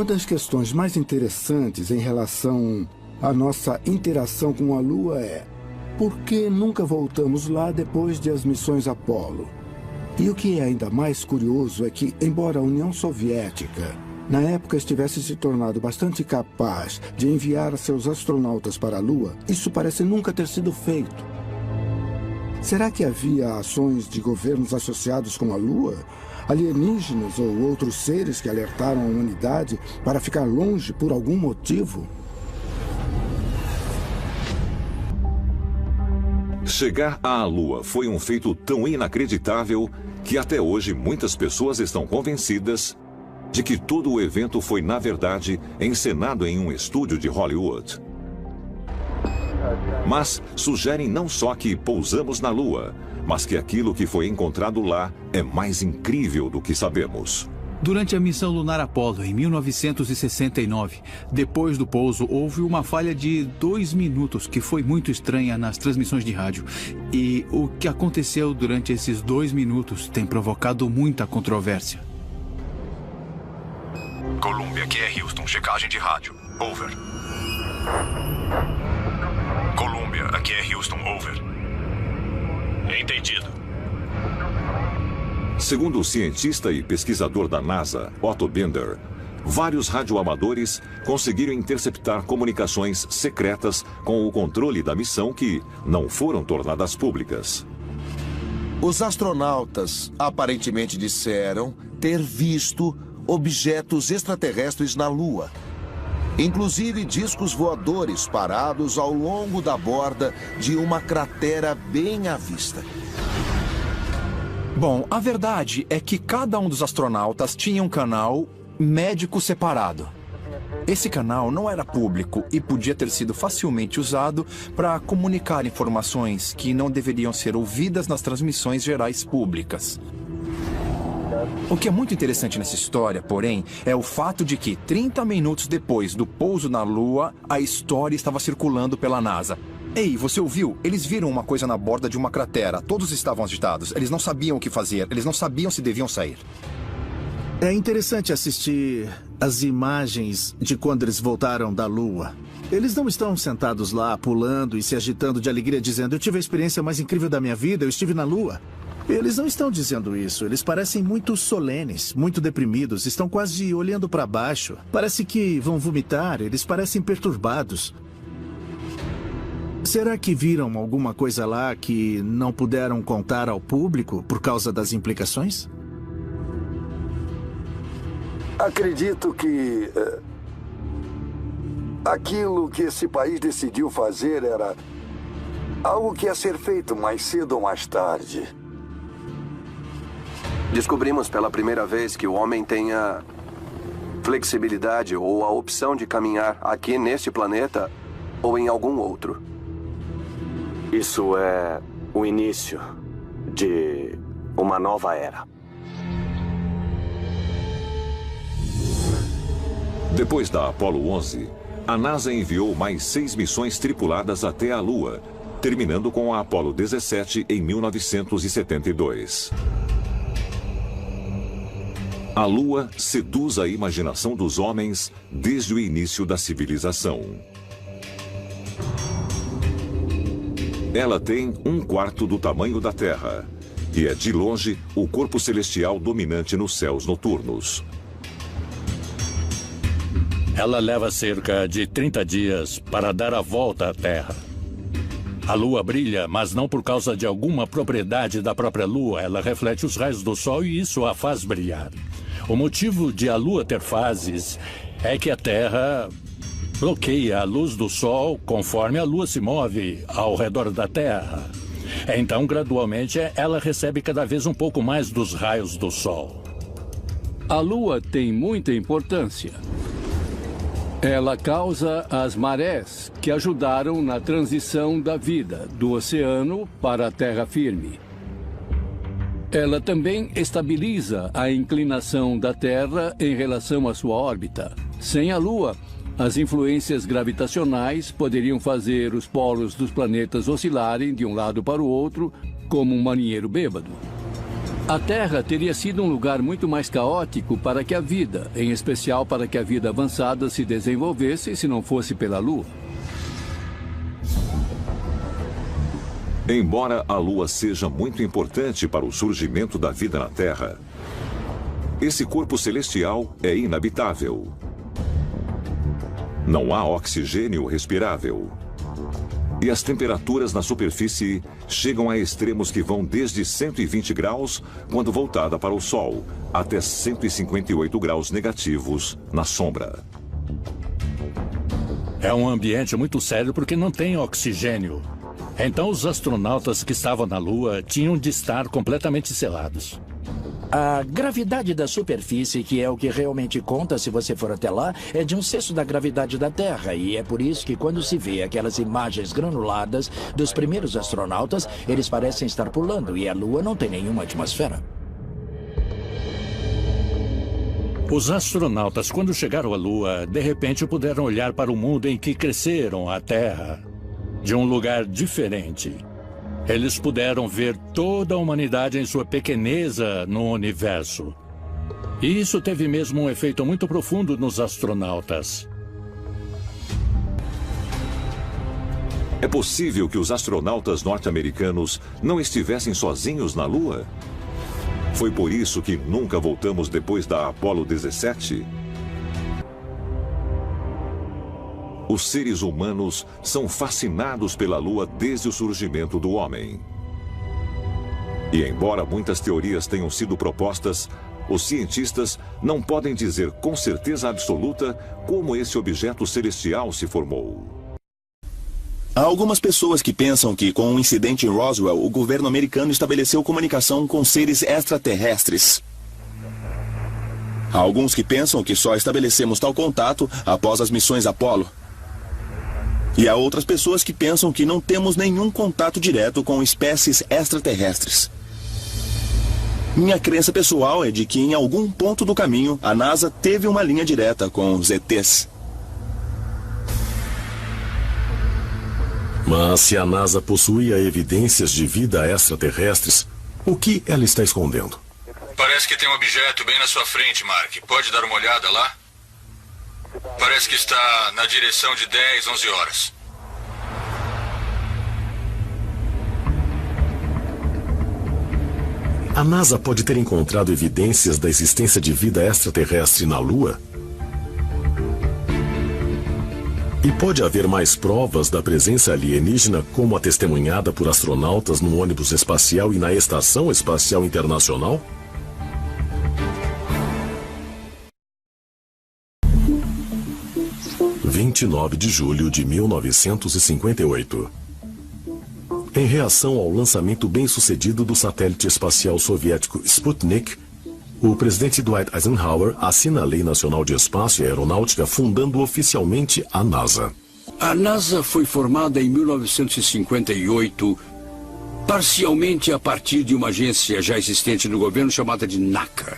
Uma das questões mais interessantes em relação à nossa interação com a Lua é: por que nunca voltamos lá depois das missões Apollo? E o que é ainda mais curioso é que, embora a União Soviética, na época, estivesse se tornado bastante capaz de enviar seus astronautas para a Lua, isso parece nunca ter sido feito. Será que havia ações de governos associados com a Lua? Alienígenas ou outros seres que alertaram a humanidade para ficar longe por algum motivo? Chegar à Lua foi um feito tão inacreditável que até hoje muitas pessoas estão convencidas de que todo o evento foi, na verdade, encenado em um estúdio de Hollywood. Mas sugerem não só que pousamos na Lua, mas que aquilo que foi encontrado lá é mais incrível do que sabemos. Durante a missão lunar Apollo, em 1969, depois do pouso, houve uma falha de 2 minutos que foi muito estranha nas transmissões de rádio. E o que aconteceu durante esses 2 minutos tem provocado muita controvérsia. Colômbia, aqui é Houston, checagem de rádio. Over. Colômbia, aqui é Houston, over. Entendido. Segundo o cientista e pesquisador da NASA, Otto Binder, vários radioamadores conseguiram interceptar comunicações secretas com o controle da missão que não foram tornadas públicas. Os astronautas aparentemente disseram ter visto objetos extraterrestres na Lua, inclusive discos voadores parados ao longo da borda de uma cratera bem à vista. Bom, a verdade é que cada um dos astronautas tinha um canal médico separado. Esse canal não era público e podia ter sido facilmente usado para comunicar informações que não deveriam ser ouvidas nas transmissões gerais públicas. O que é muito interessante nessa história, porém, é o fato de que 30 minutos depois do pouso na Lua, a história estava circulando pela NASA. Ei, você ouviu? Eles viram uma coisa na borda de uma cratera. Todos estavam agitados. Eles não sabiam o que fazer. Eles não sabiam se deviam sair. É interessante assistir as imagens de quando eles voltaram da Lua. Eles não estão sentados lá, pulando e se agitando de alegria, dizendo: eu tive a experiência mais incrível da minha vida, eu estive na Lua. Eles não estão dizendo isso. Eles parecem muito solenes, muito deprimidos. Estão quase olhando para baixo. Parece que vão vomitar. Eles parecem perturbados. Será que viram alguma coisa lá que não puderam contar ao público por causa das implicações? Acredito que aquilo que esse país decidiu fazer era algo que ia ser feito mais cedo ou mais tarde. Descobrimos pela primeira vez que o homem tem a flexibilidade ou a opção de caminhar aqui neste planeta ou em algum outro. Isso é o início de uma nova era. Depois da Apollo 11, a NASA enviou mais 6 missões tripuladas até a Lua, terminando com a Apollo 17 em 1972. A Lua seduz a imaginação dos homens desde o início da civilização. Ela tem 1/4 do tamanho da Terra e é, de longe, o corpo celestial dominante nos céus noturnos. Ela leva cerca de 30 dias para dar a volta à Terra. A Lua brilha, mas não por causa de alguma propriedade da própria Lua. Ela reflete os raios do Sol e isso a faz brilhar. O motivo de a Lua ter fases é que a Terra bloqueia a luz do Sol conforme a Lua se move ao redor da Terra. Então, gradualmente, ela recebe cada vez um pouco mais dos raios do Sol. A Lua tem muita importância. Ela causa as marés que ajudaram na transição da vida do oceano para a terra firme. Ela também estabiliza a inclinação da Terra em relação à sua órbita. Sem a Lua, as influências gravitacionais poderiam fazer os polos dos planetas oscilarem de um lado para o outro, como um marinheiro bêbado. A Terra teria sido um lugar muito mais caótico para que a vida, em especial para que a vida avançada se desenvolvesse se não fosse pela Lua. Embora a Lua seja muito importante para o surgimento da vida na Terra, esse corpo celestial é inabitável. Não há oxigênio respirável. E as temperaturas na superfície chegam a extremos que vão desde 120 graus quando voltada para o Sol, até 158 graus negativos na sombra. É um ambiente muito sério porque não tem oxigênio. Então os astronautas que estavam na Lua tinham de estar completamente selados. A gravidade da superfície, que é o que realmente conta se você for até lá, é de 1/6 da gravidade da Terra. E é por isso que quando se vê aquelas imagens granuladas dos primeiros astronautas, eles parecem estar pulando e a Lua não tem nenhuma atmosfera. Os astronautas, quando chegaram à Lua, de repente puderam olhar para o mundo em que cresceram, a Terra, de um lugar diferente. Eles puderam ver toda a humanidade em sua pequeneza no universo. E isso teve mesmo um efeito muito profundo nos astronautas. É possível que os astronautas norte-americanos não estivessem sozinhos na Lua? Foi por isso que nunca voltamos depois da Apollo 17? Os seres humanos são fascinados pela Lua desde o surgimento do homem. E embora muitas teorias tenham sido propostas, os cientistas não podem dizer com certeza absoluta como esse objeto celestial se formou. Há algumas pessoas que pensam que, com o incidente em Roswell, o governo americano estabeleceu comunicação com seres extraterrestres. Há alguns que pensam que só estabelecemos tal contato após as missões Apollo. E há outras pessoas que pensam que não temos nenhum contato direto com espécies extraterrestres. Minha crença pessoal é de que em algum ponto do caminho a NASA teve uma linha direta com os ETs. Mas se a NASA possuía evidências de vida extraterrestres, o que ela está escondendo? Parece que tem um objeto bem na sua frente, Mark. Pode dar uma olhada lá? Parece que está na direção de 10, 11 horas. A NASA pode ter encontrado evidências da existência de vida extraterrestre na Lua? E pode haver mais provas da presença alienígena como a testemunhada por astronautas no ônibus espacial e na Estação Espacial Internacional? – 29 de julho de 1958. Em reação ao lançamento bem-sucedido do satélite espacial soviético Sputnik, o presidente Dwight Eisenhower assina a Lei Nacional de Espaço e Aeronáutica, fundando oficialmente a NASA. A NASA foi formada em 1958, parcialmente a partir de uma agência já existente no governo chamada de NACA,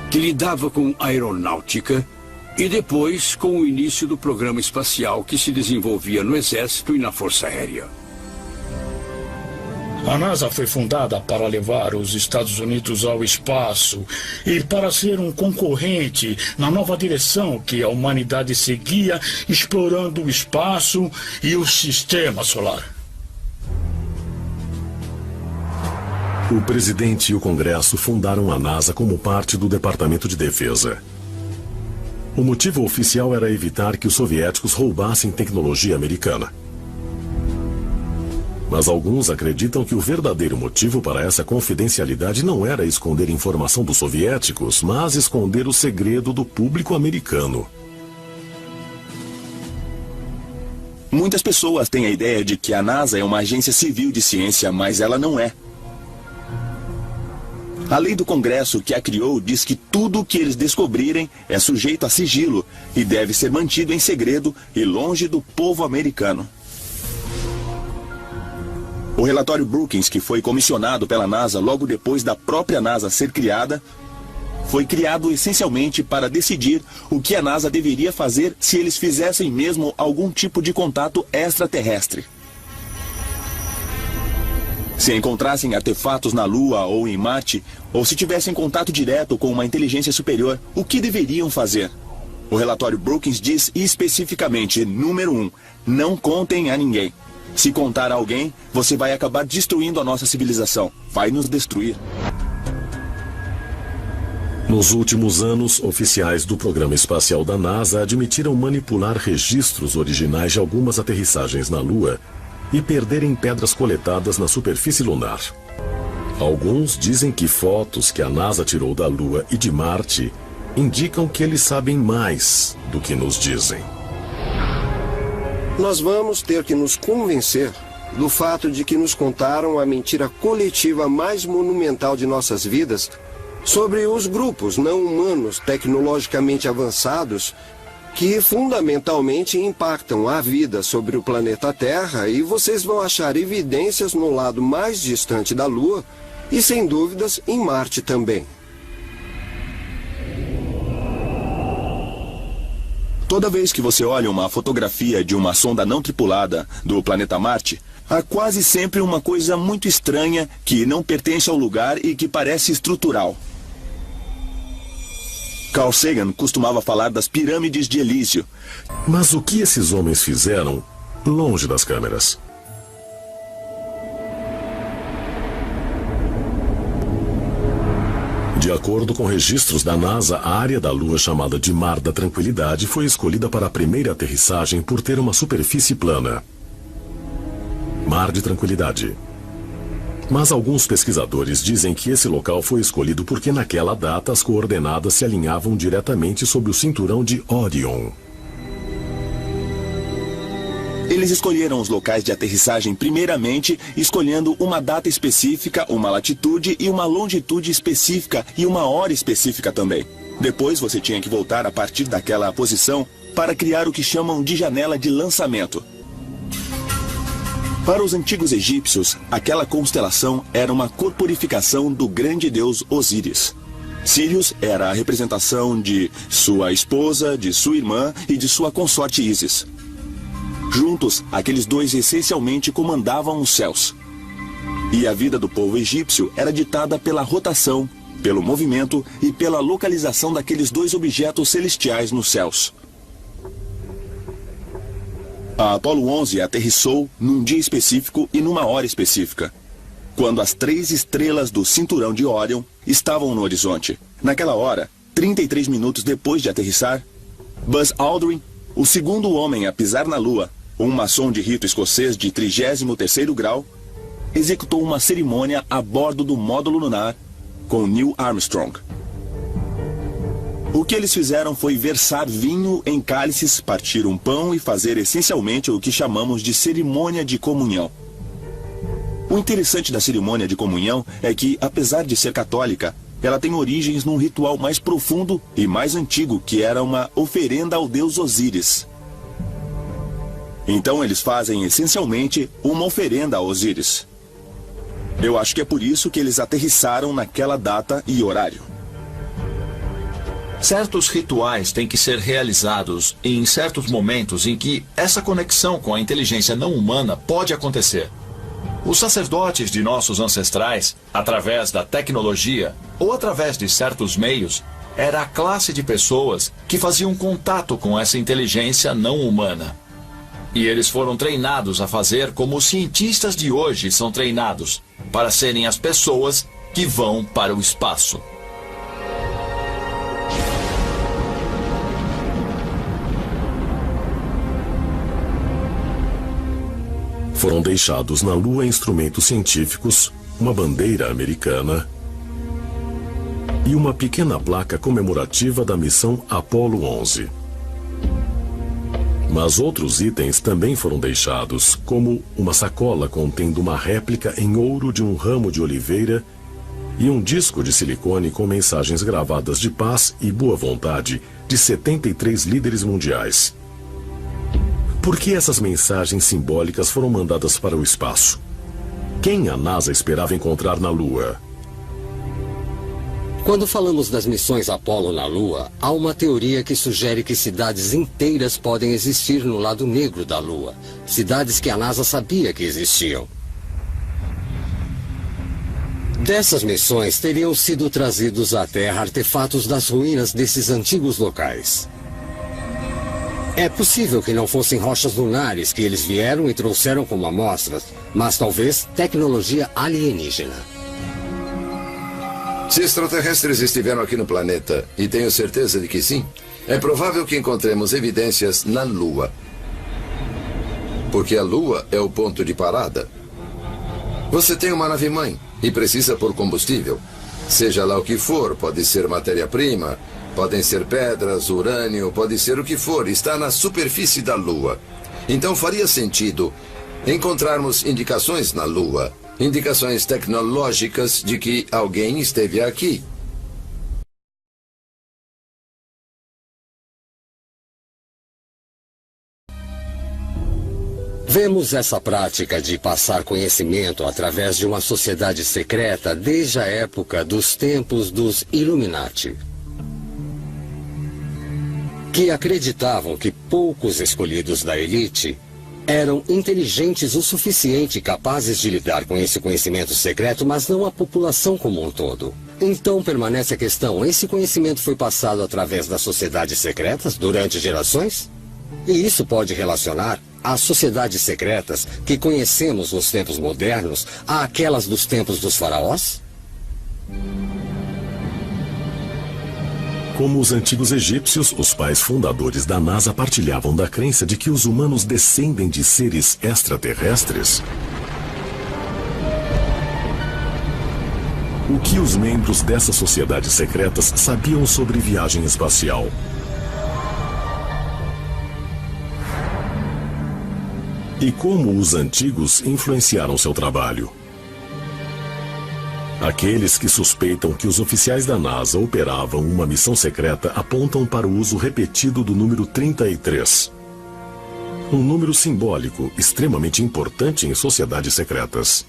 que lidava com aeronáutica, e depois com o início do programa espacial que se desenvolvia no Exército e na Força Aérea. A NASA foi fundada para levar os Estados Unidos ao espaço e para ser um concorrente na nova direção que a humanidade seguia, explorando o espaço e o sistema solar. O presidente e o Congresso fundaram a NASA como parte do Departamento de Defesa. O motivo oficial era evitar que os soviéticos roubassem tecnologia americana. Mas alguns acreditam que o verdadeiro motivo para essa confidencialidade não era esconder informação dos soviéticos, mas esconder o segredo do público americano. Muitas pessoas têm a ideia de que a NASA é uma agência civil de ciência, mas ela não é. A lei do Congresso que a criou diz que tudo o que eles descobrirem é sujeito a sigilo e deve ser mantido em segredo e longe do povo americano. O relatório Brookings, que foi comissionado pela NASA logo depois da própria NASA ser criada, foi criado essencialmente para decidir o que a NASA deveria fazer se eles fizessem mesmo algum tipo de contato extraterrestre. Se encontrassem artefatos na Lua ou em Marte, ou se tivessem contato direto com uma inteligência superior, o que deveriam fazer? O relatório Brookings diz especificamente, número 1, não contem a ninguém. Se contar a alguém, você vai acabar destruindo a nossa civilização. Vai nos destruir. Nos últimos anos, oficiais do programa espacial da NASA admitiram manipular registros originais de algumas aterrissagens na Lua e perderem pedras coletadas na superfície lunar. Alguns dizem que fotos que a NASA tirou da Lua e de Marte indicam que eles sabem mais do que nos dizem. Nós vamos ter que nos convencer do fato de que nos contaram a mentira coletiva mais monumental de nossas vidas sobre os grupos não humanos tecnologicamente avançados que fundamentalmente impactam a vida sobre o planeta Terra, e vocês vão achar evidências no lado mais distante da Lua e, sem dúvidas, em Marte também. Toda vez que você olha uma fotografia de uma sonda não tripulada do planeta Marte, há quase sempre uma coisa muito estranha que não pertence ao lugar e que parece estrutural. Carl Sagan costumava falar das pirâmides de Elísio. Mas o que esses homens fizeram longe das câmeras? De acordo com registros da NASA, a área da Lua chamada de Mar da Tranquilidade foi escolhida para a primeira aterrissagem por ter uma superfície plana. Mar de Tranquilidade. Mas alguns pesquisadores dizem que esse local foi escolhido porque naquela data as coordenadas se alinhavam diretamente sobre o cinturão de Orion. Eles escolheram os locais de aterrissagem primeiramente, escolhendo uma data específica, uma latitude e uma longitude específica e uma hora específica também. Depois você tinha que voltar a partir daquela posição para criar o que chamam de janela de lançamento. Para os antigos egípcios, aquela constelação era uma corporificação do grande deus Osíris. Sírius era a representação de sua esposa, de sua irmã e de sua consorte Ísis. Juntos, aqueles dois essencialmente comandavam os céus. E a vida do povo egípcio era ditada pela rotação, pelo movimento e pela localização daqueles dois objetos celestiais nos céus. A Apollo 11 aterrissou num dia específico e numa hora específica, quando as 3 estrelas do cinturão de Orion estavam no horizonte. Naquela hora, 33 minutos depois de aterrissar, Buzz Aldrin, o segundo homem a pisar na Lua, um maçom de rito escocês de 33º grau, executou uma cerimônia a bordo do módulo lunar com Neil Armstrong. O que eles fizeram foi versar vinho em cálices, partir um pão e fazer essencialmente o que chamamos de cerimônia de comunhão. O interessante da cerimônia de comunhão é que, apesar de ser católica, ela tem origens num ritual mais profundo e mais antigo, que era uma oferenda ao deus Osíris. Então eles fazem essencialmente uma oferenda a Osíris. Eu acho que é por isso que eles aterrissaram naquela data e horário. Certos rituais têm que ser realizados em certos momentos em que essa conexão com a inteligência não humana pode acontecer. Os sacerdotes de nossos ancestrais, através da tecnologia ou através de certos meios, era a classe de pessoas que faziam contato com essa inteligência não humana. E eles foram treinados a fazer como os cientistas de hoje são treinados, para serem as pessoas que vão para o espaço. Foram deixados na Lua instrumentos científicos, uma bandeira americana e uma pequena placa comemorativa da missão Apollo 11. Mas outros itens também foram deixados, como uma sacola contendo uma réplica em ouro de um ramo de oliveira e um disco de silicone com mensagens gravadas de paz e boa vontade de 73 líderes mundiais. Por que essas mensagens simbólicas foram mandadas para o espaço? Quem a NASA esperava encontrar na Lua? Quando falamos das missões Apollo na Lua, há uma teoria que sugere que cidades inteiras podem existir no lado negro da Lua. Cidades que a NASA sabia que existiam. Dessas missões teriam sido trazidos à Terra artefatos das ruínas desses antigos locais. É possível que não fossem rochas lunares que eles vieram e trouxeram como amostras, mas talvez tecnologia alienígena. Se extraterrestres estiveram aqui no planeta, e tenho certeza de que sim, é provável que encontremos evidências na Lua. Porque a Lua é o ponto de parada. Você tem uma nave-mãe e precisa por combustível. Seja lá o que for, pode ser matéria-prima, podem ser pedras, urânio, pode ser o que for, está na superfície da Lua. Então faria sentido encontrarmos indicações na Lua, indicações tecnológicas de que alguém esteve aqui. Vemos essa prática de passar conhecimento através de uma sociedade secreta desde a época dos tempos dos Illuminati, que acreditavam que poucos escolhidos da elite eram inteligentes o suficiente capazes de lidar com esse conhecimento secreto, mas não a população como um todo. Então permanece a questão, esse conhecimento foi passado através das sociedades secretas durante gerações? E isso pode relacionar as sociedades secretas que conhecemos nos tempos modernos àquelas dos tempos dos faraós? Como os antigos egípcios, os pais fundadores da NASA partilhavam da crença de que os humanos descendem de seres extraterrestres. O que os membros dessas sociedades secretas sabiam sobre viagem espacial? E como os antigos influenciaram seu trabalho? Aqueles que suspeitam que os oficiais da NASA operavam uma missão secreta apontam para o uso repetido do número 33. Um número simbólico extremamente importante em sociedades secretas.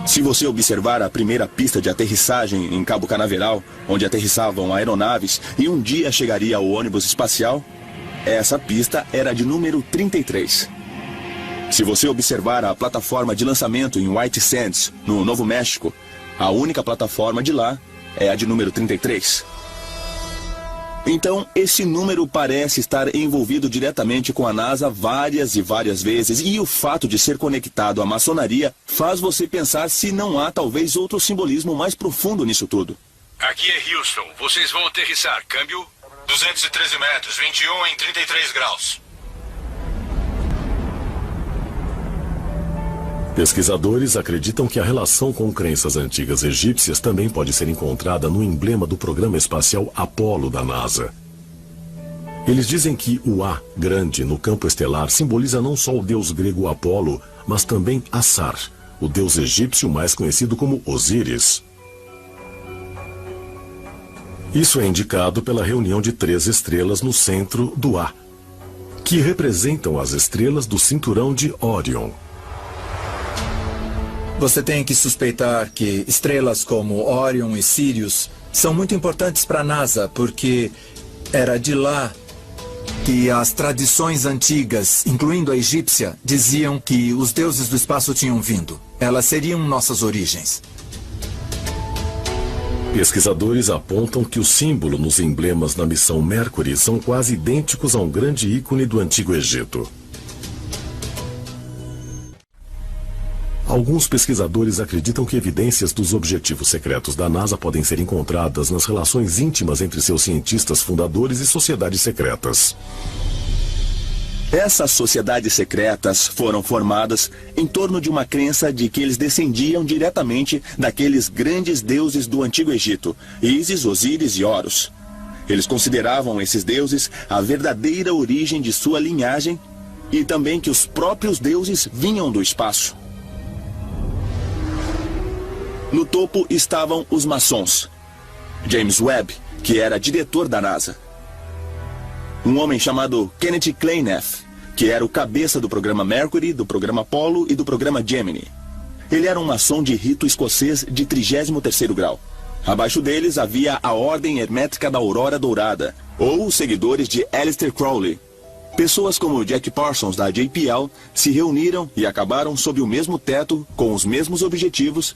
Se você observar a primeira pista de aterrissagem em Cabo Canaveral, onde aterrissavam aeronaves e um dia chegaria ao ônibus espacial, essa pista era de número 33. Se você observar a plataforma de lançamento em White Sands, no Novo México, a única plataforma de lá é a de número 33. Então, esse número parece estar envolvido diretamente com a NASA várias e várias vezes, e o fato de ser conectado à maçonaria faz você pensar se não há talvez outro simbolismo mais profundo nisso tudo. Aqui é Houston. Vocês vão aterrissar. Câmbio 213 metros, 21 em 33 graus. Pesquisadores acreditam que a relação com crenças antigas egípcias também pode ser encontrada no emblema do programa espacial Apollo da NASA. Eles dizem que o A grande no campo estelar simboliza não só o deus grego Apolo, mas também Assar, o deus egípcio mais conhecido como Osíris. Isso é indicado pela reunião de 3 estrelas no centro do A, que representam as estrelas do cinturão de Órion. Você tem que suspeitar que estrelas como Orion e Sirius são muito importantes para a NASA, porque era de lá que as tradições antigas, incluindo a egípcia, diziam que os deuses do espaço tinham vindo. Elas seriam nossas origens. Pesquisadores apontam que o símbolo nos emblemas na missão Mercury são quase idênticos a um grande ícone do Antigo Egito. Alguns pesquisadores acreditam que evidências dos objetivos secretos da NASA podem ser encontradas nas relações íntimas entre seus cientistas fundadores e sociedades secretas. Essas sociedades secretas foram formadas em torno de uma crença de que eles descendiam diretamente daqueles grandes deuses do Antigo Egito, Ísis, Osíris e Horus. Eles consideravam esses deuses a verdadeira origem de sua linhagem e também que os próprios deuses vinham do espaço. No topo estavam os maçons. James Webb, que era diretor da NASA. Um homem chamado Kenneth Kleinef, que era o cabeça do programa Mercury, do programa Apollo e do programa Gemini. Ele era um maçom de rito escocês de 33º grau. Abaixo deles havia a Ordem Hermética da Aurora Dourada, ou os seguidores de Aleister Crowley. Pessoas como Jack Parsons da JPL se reuniram e acabaram sob o mesmo teto, com os mesmos objetivos,